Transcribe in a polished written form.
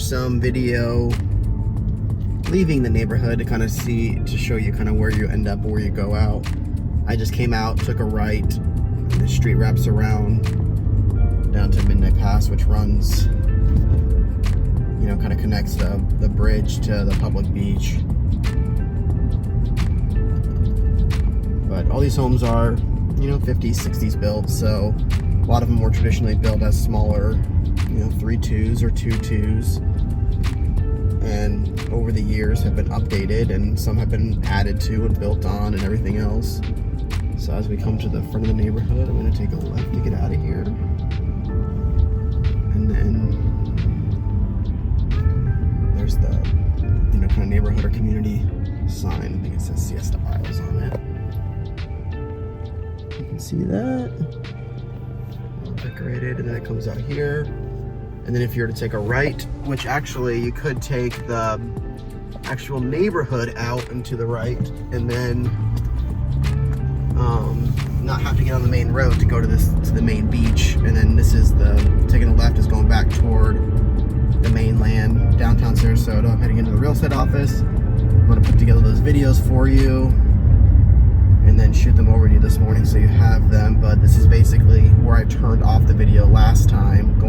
some video leaving the neighborhood to show you kind of where you end up or where you go out. I just came out, took a right, and the street wraps around down to Midnight Pass, which runs, you know, kind of connects the bridge to the public beach. But all these homes are, you know, 50s, 60s built, so a lot of them were traditionally built as smaller, you know, 3-2s or 2-2s, and over the years have been updated, and some have been added to and built on and everything else. So as we come to the front of the neighborhood, I'm going to take a left to get out of here, and then there's the, you know, kind of neighborhood or community sign. I think it says Siesta Isles on it. You can see that. All decorated, and then it comes out here. And then if you were to take a right, which actually you could take the actual neighborhood out and to the right, and then not have to get on the main road to go to the main beach. And then this is taking the left is going back toward the mainland, downtown Sarasota. I'm heading into the real estate office. I'm going to put together those videos for you and then shoot them over to you this morning so you have them. But this is basically where I turned off the video last time,